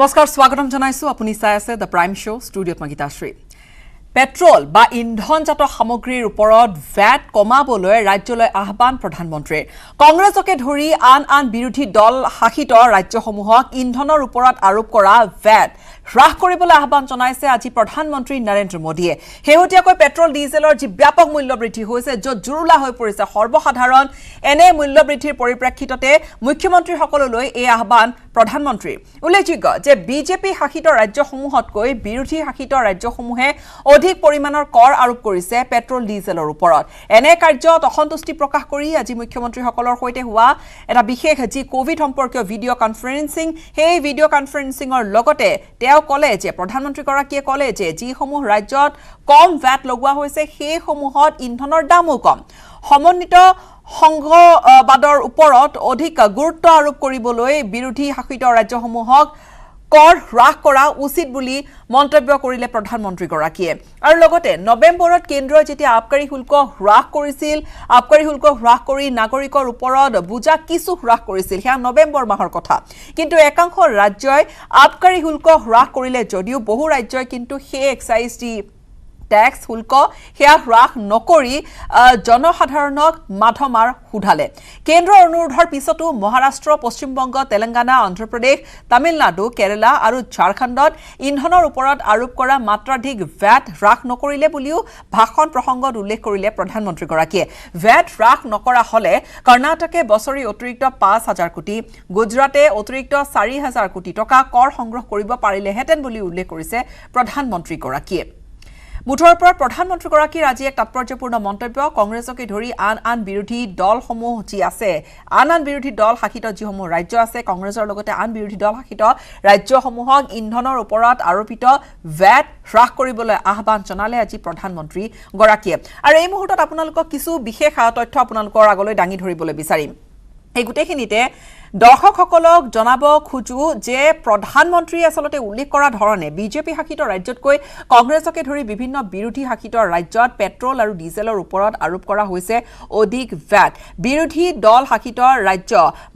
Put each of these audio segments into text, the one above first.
নমস্কাৰ স্বাগতম জনাইছো আপুনি চাই আছে দ্য প্ৰাইম শো ষ্টুডিঅ'ত মগিতাশ্ৰী পেট্ৰল বা ইন্ধনজাত সামগ্ৰীৰ ওপৰত ভ্যাট কমাবলৈ ৰাজ্যলৈ আহ্বান প্ৰধানমন্ত্ৰীৰ কংগ্ৰেছকে ধৰি আন বিৰোধী দল শাসিত ৰাজ্যসমূহক ইন্ধনৰ ওপৰত আৰোপ কৰা ভ্যাট হ্ৰাস কৰিবলৈ আহ্বান জনাইছে আজি প্ৰধানমন্ত্ৰী নৰেন্দ্ৰ মোদীয়ে হেহতিয়াকৈ পেট্ৰল ডিজেলৰ যি ব্যাপক মূল্য বৃদ্ধি হৈছে য'ত জুৰুলা হৈ পৰিছে সৰ্বসাধাৰণ এনে মূল্য বৃদ্ধিৰ পৰিপ্ৰেক্ষিততে মুখ্যমন্ত্ৰীসকললৈ এই আহ্বান প্ৰধানমন্ত্ৰী উল্লেখযোগ্য যে বিজেপি শাসিত ৰাজ্যসমূহতকৈ বিৰোধী শাসিত ৰাজ্যসমূহে অধিক পৰিমাণৰ কৰ আৰোপ কৰিছে পেট্ৰল ডিজেলৰ ওপৰত এনে কাৰ্যত অসন্তুষ্টি প্ৰকাশ কৰি আজি মুখ্যমন্ত্ৰীসকলৰ সৈতে হোৱা এটা বিশেষ যি কোভিড সম্পৰ্কীয় ভিডিঅ' কনফাৰেন্সিং সেই ভিডিঅ' কনফাৰেন্সিঙৰ লগতে তেওঁ ক'লে যে প্ৰধানমন্ত্ৰীগৰাকীয়ে ক'লে যে যিসমূহ ৰাজ্যত কম ভ্যাট লগোৱা হৈছে সেইসমূহত ইন্ধনৰ দামো কম সমন্বিত সংঘবাদৰ ওপৰত অধিক গুৰুত্ব আৰোপ কৰিবলৈ বিৰোধী শাসিত ৰাজ্যসমূহক কৰ হ্ৰাস কৰা উচিত বুলি মন্তব্য কৰিলে প্ৰধানমন্ত্ৰীগৰাকীয়ে আৰু লগতে নৱেম্বৰত কেন্দ্ৰই যেতিয়া আবকাৰী শুল্ক হ্ৰাস কৰিছিল আবকাৰী শুল্ক হ্ৰাস কৰি নাগৰিকৰ ওপৰত বুজা কিছু হ্ৰাস কৰিছিল হেয়া নৱেম্বৰ মাহৰ কথা কিন্তু একাংশ ৰাজ্যই আবকাৰী শুল্ক হ্ৰাস কৰিলে যদিও বহু ৰাজ্যই কিন্তু সেই এক্সাইজ ট্যাক্স শুল্ক হেয়া হ্ৰাস নকৰি জনসাধাৰণক মাধমাৰ সুধালে কেন্দ্ৰৰ অনুৰোধৰ পিছতো মহাৰাষ্ট্ৰ পশ্চিমবংগ তেলেংগানা অন্ধ্ৰপ্ৰদেশ তামিলনাডু কেৰালা আৰু ঝাৰখণ্ডত ইন্ধনৰ ওপৰত আৰোপ কৰা মাত্ৰাধিক ভ্যাট হ্ৰাস নকৰিলে বুলিও ভাষণ প্ৰসংগত উল্লেখ কৰিলে প্ৰধানমন্ত্ৰীগৰাকীয়ে ভ্যাট হ্ৰাস নকৰা হলে কৰ্ণাটকে বছৰি অতিৰিক্ত 5,000 কোটি গুজৰাটে অতিৰিক্ত 4,000 কোটি টকা কৰ সংগ্ৰহ কৰিব পাৰিলেহেঁতেন বুলি উল্লেখ কৰিছে প্ৰধানমন্ত্ৰীগৰাকীয়ে মুঠৰ ওপৰত প্ৰধানমন্ত্ৰীগৰাকীৰ আজি এক তাৎপৰ্যপূৰ্ণ মন্তব্য কংগ্ৰেছকে ধৰি আন বিৰোধী দলসমূহ যি আছে আন বিৰোধী দল শাসিত যিসমূহ ৰাজ্য আছে কংগ্ৰেছৰ লগতে আন বিৰোধী দল শাসিত ৰাজ্যসমূহক ইন্ধনৰ ওপৰত আৰোপিত ভ্যাট হ্ৰাস কৰিবলৈ আহ্বান জনালে আজি প্ৰধানমন্ত্ৰীগৰাকীয়ে আৰু এই মুহূৰ্তত আপোনালোকক কিছু বিশেষ তথ্য আপোনালোকৰ আগলৈ দাঙি ধৰিবলৈ বিচাৰিম এই গুটেখিনিতে দৰ্শকসকলক জনাব খুজু যে প্ৰধানমন্ত্ৰী আসলতে উল্লেখ কৰা ধৰণে বিজেপি শাসিত ৰাজ্যতকৈ কংগ্ৰেছকে ধৰি বিভিন্ন বিৰোধী শাসিত ৰাজ্যত পেট্ৰল আৰু ডিজেলৰ ওপৰত আৰোপ কৰা হৈছে অধিক ভ্যাট বিৰোধী দল শাসিত ৰাজ্য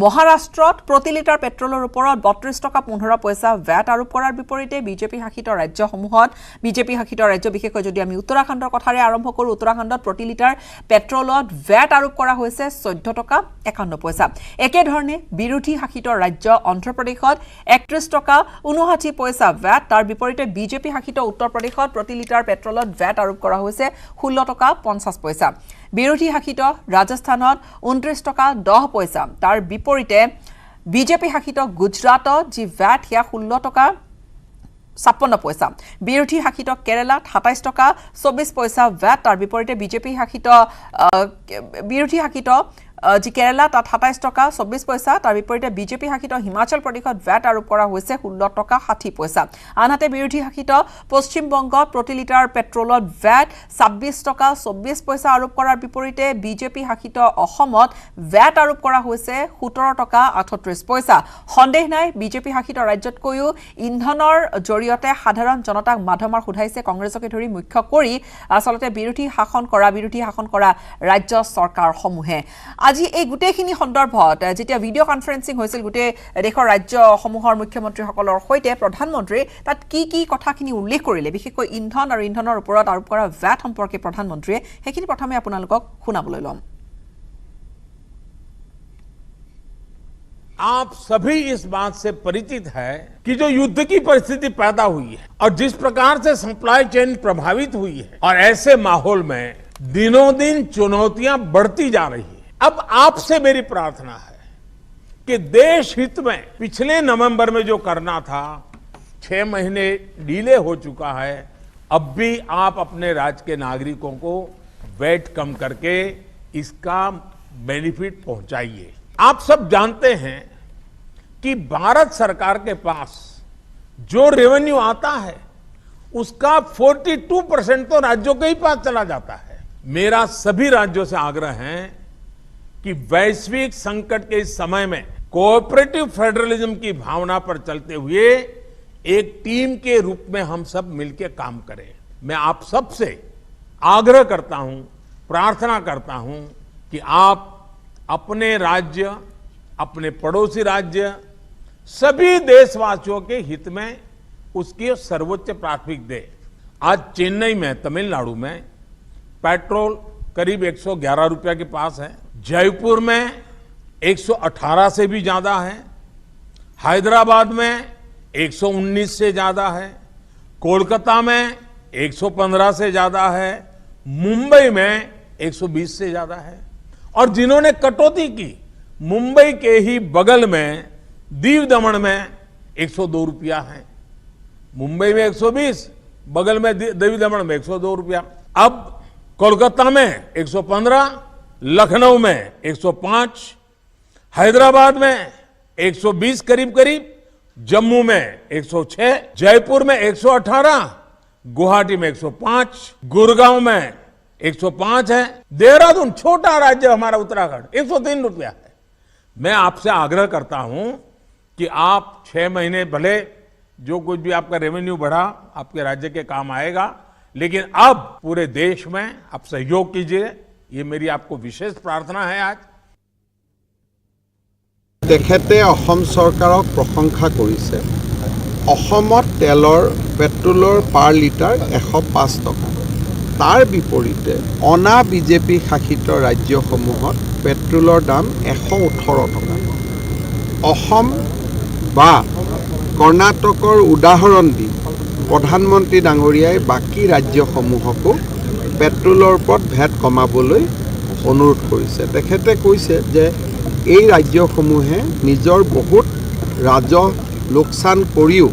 মহাৰাষ্ট্ৰত প্ৰতি লিটাৰ পেট্ৰলৰ ওপৰত 32 টকা 15 পইচা ভ্যাট আৰোপ কৰাৰ বিপৰীতে বিজেপি শাসিত ৰাজ্যসমূহত বিজেপি শাসিত ৰাজ্য বিশেষকৈ যদি আমি উত্তৰাখণ্ডৰ কথাৰে আৰম্ভ কৰোঁ উত্তৰাখণ্ডত প্ৰতি লিটাৰ পেট্ৰলত ভ্যাট আৰোপ কৰা হৈছে 14 টকা 51 পইচা একেধৰণে বিৰোধী শাসিত ৰাজ্য অন্ধ্ৰপ্ৰদেশত 31 টকা 59 পইচা ভ্যাট তাৰ বিপৰীতে বিজেপি শাসিত উত্তৰ প্ৰদেশত প্ৰতি লিটাৰ পেট্ৰলত ভ্যাট আৰোপ কৰা হৈছে 16 টকা 50 পইচা বিৰোধী শাসিত ৰাজস্থানত 29 টকা 10 পইচা তাৰ বিপৰীতে বিজেপি শাসিত গুজৰাটত যি ভ্যাট হিয়া 16 টকা 56 পইচা বিৰোধী শাসিত কেৰালাত 27 টকা 24 পইচা ভ্যাট তাৰ বিপৰীতে বিজেপি শাসিত বিৰোধী শাসিত যি কেৰালা তাত 27 টকা 24 পইচা তাৰ বিপৰীতে বিজেপি শাসিত হিমাচল প্ৰদেশত ভ্যাট আৰোপ কৰা হৈছে 16 টকা 60 পইচা আনহাতে বিৰোধী শাসিত পশ্চিম বংগত প্ৰতি লিটাৰ পেট্ৰলত ভ্যাট 26 টকা 24 পইচা আৰোপ কৰাৰ বিপৰীতে বিজেপি শাসিত অসমত ভ্যাট আৰোপ কৰা হৈছে 17 টকা 38 পইচা সন্দেহ নাই বিজেপি শাসিত ৰাজ্যতকৈও ইন্ধনৰ জৰিয়তে সাধাৰণ জনতাক মাধমাৰ সুধাইছে কংগ্ৰেছকে ধৰি মুখ্য কৰি আসলতে বিৰোধী শাসন কৰা ৰাজ্য চৰকাৰসমূহে আজি এই গুটেখিনি সন্দৰ্ভত যেতিয়া ভিডিঅ' কনফাৰেন্সিং হৈছিল গুটে দেশৰ ৰাজ্যসমূহৰ মুখ্যমন্ত্ৰীসকলৰ সৈতে প্ৰধানমন্ত্ৰী তাত কি কথাখিনি উল্লেখ কৰিলে বিশেষকৈ ইন্ধন আৰু ইন্ধনৰ ওপৰত আৰোপ কৰা ভ্যাট সম্পৰ্কে প্ৰধানমন্ত্ৰীয়ে সেইখিনি প্ৰথমে আপোনালোকক শুনাবলৈ ল'ম आप सभी इस बात से परिचित है कि जो युद्ध की परिस्थिति पैदा हुई है और जिस प्रकार से सप्लाई चेन प्रभावित हुई है और ऐसे माहौल में दिनों दिन चुनौतियां बढ़ती जा रही है अब आपसे मेरी प्रार्थना है कि देश हित में पिछले नवंबर में जो करना था 6 महीने डिले हो चुका है अब भी आप अपने राज्य के नागरिकों को वैट कम करके इसका बेनिफिट पहुंचाइए आप सब जानते हैं कि भारत सरकार के पास जो रेवेन्यू आता है उसका 42% तो राज्यों के ही पास चला जाता है मेरा सभी राज्यों से आग्रह है कि वैश्विक संकट के इस समय में कोऑपरेटिव फेडरलिज्म की भावना पर चलते हुए एक टीम के रूप में हम सब मिलकर काम करें मैं आप सबसे आग्रह करता हूं प्रार्थना करता हूं कि आप अपने राज्य अपने पड़ोसी राज्य सभी देशवासियों के हित में उसकी सर्वोच्च प्राथमिक दे। आज चेन्नई में, तमिलनाडु में पेट्रोल करीब 111 रुपया के पास है, जयपुर में 118 से भी ज्यादा है, हैदराबाद में 119 से ज्यादा है, कोलकाता में 115 से ज्यादा है, मुंबई में 120 से ज्यादा है। और जिन्होंने कटौती की, मुंबई के ही बगल में दीव दमन में 102 रुपया है। मुंबई में 120, बगल में दीव दमन में 102 रुपया। अब कोलकाता में 115, लखनऊ में 105, हैदराबाद में 120 करीब करीब, जम्मू में 106, जयपुर में 118, गुवाहाटी में 105, गुड़गांव में 105 है, देहरादून छोटा राज्य हमारा उत्तराखंड 103 रुपया है। मैं आपसे आग्रह करता हूं कि आप 6 महीने भले जो कुछ भी आपका रेवेन्यू बढ़ा आपके राज्य के काम आएगा, लेकिन अब पूरे देश में आप सहयोग कीजिए, ये मेरी आपको विशेष प्रार्थना है। आज তেখেতে অসম চৰকাৰক প্ৰশংসা কৰিছে। অসমত তেলৰ পেট্ৰলৰ পাৰ লিটাৰ 105 টকা। তাৰ বিপৰীতে অনা বিজেপি শাসিত ৰাজ্যসমূহত পেট্ৰলৰ দাম 118 টকা। অসম বা কৰ্ণাটকৰ উদাহৰণ দি প্ৰধানমন্ত্ৰী ডাঙৰীয়াই বাকী ৰাজ্যসমূহকো পেট্ৰলৰ ওপৰত ভেট কমাবলৈ অনুৰোধ কৰিছে। তেখেতে কৈছে যে এই ৰাজ্যসমূহে নিজৰ বহুত ৰাজহ লোকচান কৰিও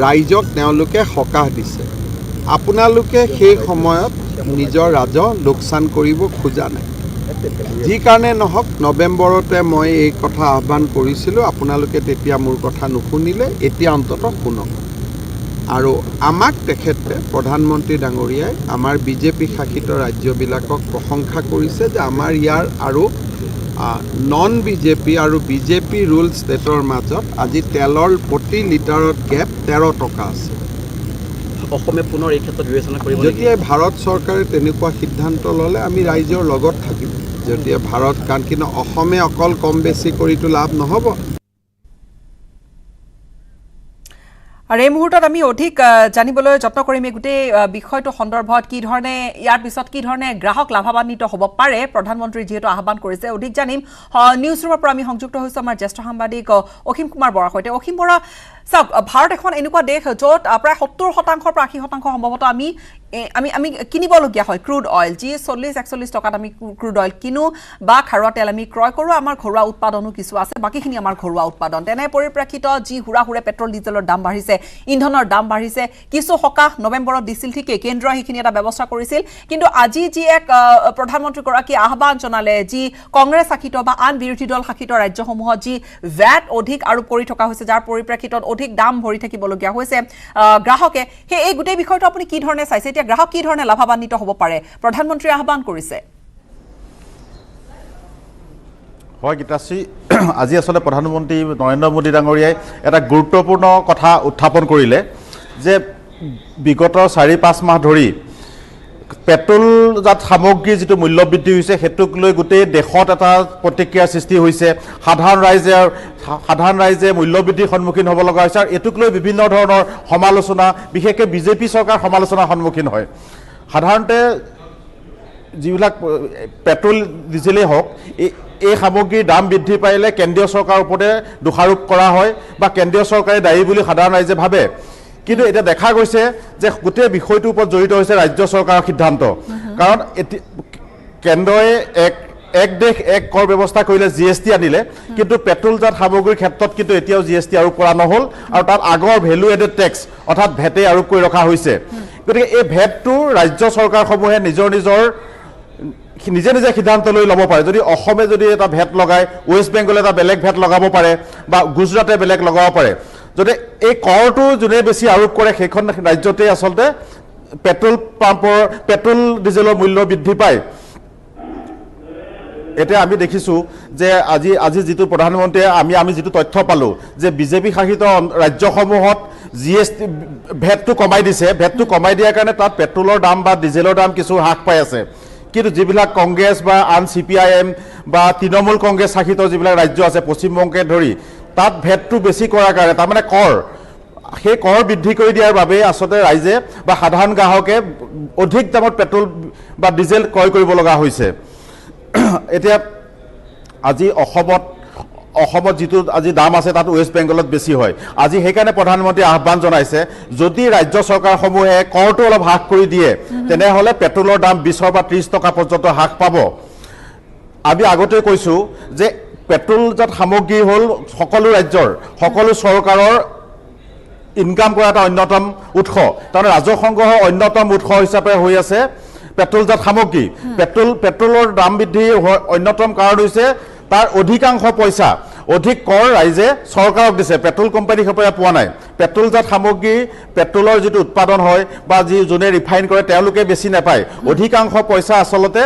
ৰাইজক তেওঁলোকে সকাহ দিছে। আপোনালোকে সেই সময়ত নিজৰ ৰাজহ লোকচান কৰিব খোজা নাই। যি কাৰণে নহওক নৱেম্বৰতে মই এই কথা আহ্বান কৰিছিলোঁ, আপোনালোকে তেতিয়া মোৰ কথা নুশুনিলে, এতিয়া অন্ততঃ শুনক। আৰু আমাক তেখেতে প্ৰধানমন্ত্ৰী ডাঙৰীয়াই আমাৰ বিজেপি শাসিত ৰাজ্যবিলাকক প্ৰশংসা কৰিছে যে আমাৰ ইয়াৰ আৰু নন বিজেপি আৰু বিজেপি ৰুল ষ্টেটৰ মাজত আজি তেলৰ প্ৰতি লিটাৰত গেপ 13 টকা আছে। অসমে পুনৰ এই ক্ষেত্ৰত বিবেচনা কৰিব। যেতিয়া ভাৰত চৰকাৰে তেনেকুৱা সিদ্ধান্ত ল'লে আমি ৰাইজৰ লগত থাকিম। যেতিয়া ভাৰত, কাৰণ কিন্তু অসমে অকল কম বেছি কৰিতো লাভ নহ'ব। আৰু এই মুহূৰ্তত আমি অধিক জানিবলৈ যত্ন কৰিম এই গোটেই বিষয়টো সন্দৰ্ভত, কি ধৰণে ইয়াৰ পিছত কি ধৰণে গ্ৰাহক লাভান্বিত হ'ব পাৰে, প্ৰধানমন্ত্ৰী যিহেতু আহ্বান কৰিছে। অধিক জানিম নিউজ ৰুমৰ পৰা আমি সংযুক্ত হৈছোঁ আমাৰ জ্যেষ্ঠ সাংবাদিক অসীম কুমাৰ বৰাৰ সৈতে। অসীম বৰা, চাওক, ভাৰত এখন এনেকুৱা দেশ য'ত প্ৰায় 70% পৰা 80% সম্ভৱতঃ আমি কিনিবলগীয়া হয় ক্ৰুড অইল, যি 40-41 টকাত আমি ক্ৰুড অইল কিনো বা খাৰুৱা তেল আমি ক্ৰয় কৰোঁ। আমাৰ ঘৰুৱা উৎপাদনো কিছু আছে, বাকীখিনি আমাৰ ঘৰুৱা উৎপাদন। তেনে পৰিপ্ৰেক্ষিতত যি হুৰাহুৰে পেট্ৰল ডিজেলৰ দাম বাঢ়িছে, ইন্ধনৰ দাম বাঢ়িছে, কিছু সকাহ নৱেম্বৰত দিছিল ঠিকেই, কেন্দ্ৰই সেইখিনি এটা ব্যৱস্থা কৰিছিল। কিন্তু আজি যি এক প্ৰধানমন্ত্ৰীগৰাকীয়ে আহ্বান জনালে, যি কংগ্ৰেছ শাসিত বা আন বিৰোধী দল শাসিত ৰাজ্যসমূহত যি ভেট অধিক আৰোপ কৰি থকা হৈছে, যাৰ পৰিপ্ৰেক্ষিতত অধিক দাম ভৰি থাকিবলগীয়া হৈছে গ্ৰাহকে, সেই এই গোটেই বিষয়টো আপুনি কি ধৰণে চাইছে? এতিয়া গ্ৰাহক কি ধৰণে লাভান্বিত হ'ব পাৰে? প্ৰধানমন্ত্ৰীয়ে আহ্বান কৰিছে। হয় গীতাশ্ৰী, আজি আসলে প্ৰধানমন্ত্ৰী নৰেন্দ্ৰ মোদী ডাঙৰীয়াই এটা গুৰুত্বপূৰ্ণ কথা উত্থাপন কৰিলে যে বিগত 4-5 মাহ ধৰি পেট্ৰলজাত সামগ্ৰীৰ যিটো মূল্য বৃদ্ধি হৈছে সেইটোক লৈ গোটেই দেশত এটা প্ৰতিক্ৰিয়াৰ সৃষ্টি হৈছে। সাধাৰণ ৰাইজে মূল্য বৃদ্ধিৰ সন্মুখীন হ'ব লগা হৈছে আৰু এইটোক লৈ বিভিন্ন ধৰণৰ সমালোচনা, বিশেষকৈ বিজেপি চৰকাৰ সমালোচনাৰ সন্মুখীন হয়। সাধাৰণতে যিবিলাক পেট্ৰল ডিজেলেই হওক, এই সামগ্ৰীৰ দাম বৃদ্ধি পাইলে কেন্দ্ৰীয় চৰকাৰৰ ওপৰতে দোষাৰোপ কৰা হয় বা কেন্দ্ৰীয় চৰকাৰে দায়ী বুলি সাধাৰণ ৰাইজে ভাবে। কিন্তু এতিয়া দেখা গৈছে যে গোটেই বিষয়টোৰ ওপৰত জড়িত হৈছে ৰাজ্য চৰকাৰৰ সিদ্ধান্ত। কাৰণ কেন্দ্ৰই এক দেশ এক কৰ ব্যৱস্থা কৰিলে, GST আনিলে, কিন্তু পেট্ৰলজাত সামগ্ৰীৰ ক্ষেত্ৰত কিন্তু এতিয়াও GST আৰোপ কৰা নহ'ল আৰু তাত আগৰ ভেলু এডেড টেক্স অৰ্থাৎ ভেটে আৰোপ কৰি ৰখা হৈছে। গতিকে এই ভেটটো ৰাজ্য চৰকাৰসমূহে নিজে নিজে সিদ্ধান্ত লৈ ল'ব পাৰে। যদি অসমে যদি এটা ভেট লগায়, ৱেষ্ট বেংগলে এটা বেলেগ ভেট লগাব পাৰে বা গুজৰাটে বেলেগ লগাব পাৰে। যদি এই কৰটো যোনে বেছি আৰোপ কৰে সেইখন ৰাজ্যতে আচলতে পেট্ৰল ডিজেলৰ মূল্য বৃদ্ধি পায়। এতিয়া আমি দেখিছোঁ যে আজি যিটো প্ৰধানমন্ত্ৰীয়ে আমি যিটো তথ্য পালোঁ যে বিজেপি শাসিত ৰাজ্যসমূহত GST ভেটটো কমাই দিছে। ভেটটো কমাই দিয়াৰ কাৰণে তাত পেট্ৰলৰ দাম বা ডিজেলৰ দাম কিছু হ্ৰাস পাই আছে। কিন্তু যিবিলাক কংগ্ৰেছ বা আন CPIM বা তৃণমূল কংগ্ৰেছ শাসিত যিবিলাক ৰাজ্য আছে, পশ্চিমবংগে ধৰি, তাত ভেটটো বেছি কৰাৰ কাৰণে তাৰমানে কৰ সেই কৰ বৃদ্ধি কৰি দিয়াৰ বাবে আচলতে ৰাইজে বা সাধাৰণ গ্ৰাহকে অধিক দামত পেট্ৰল বা ডিজেল ক্ৰয় কৰিব লগা হৈছে এতিয়া আজি অসমত যিটো আজি দাম আছে তাত ৱেষ্ট বেংগলত বেছি হয় আজি সেইকাৰণে প্ৰধানমন্ত্ৰী আহ্বান জনাইছে যদি ৰাজ্য চৰকাৰসমূহে কৰটো অলপ হ্ৰাস কৰি দিয়ে তেনেহ'লে পেট্ৰলৰ দাম 20 বা 30 টকা পৰ্যন্ত হ্ৰাস পাব আমি আগতে কৈছো যে পেট্ৰলজাত সামগ্ৰী হ'ল সকলো ৰাজ্যৰ সকলো চৰকাৰৰ ইনকাম কৰা এটা অন্যতম উৎস তাৰমানে ৰাজহ সংগ্ৰহৰ অন্যতম উৎস হিচাপে হৈ আছে পেট্ৰলজাত সামগ্ৰী পেট্ৰলৰ দাম বৃদ্ধি অন্যতম কাৰণ হৈছে তাৰ অধিকাংশ পইচা অধিক কৰ ৰাইজে চৰকাৰক দিছে পেট্ৰল কোম্পানীসকলে পোৱা নাই পেট্ৰলজাত সামগ্ৰী পেট্ৰলৰ যিটো উৎপাদন হয় বা যোনে ৰিফাইন কৰে তেওঁলোকে বেছি নাপায় অধিকাংশ পইচা আচলতে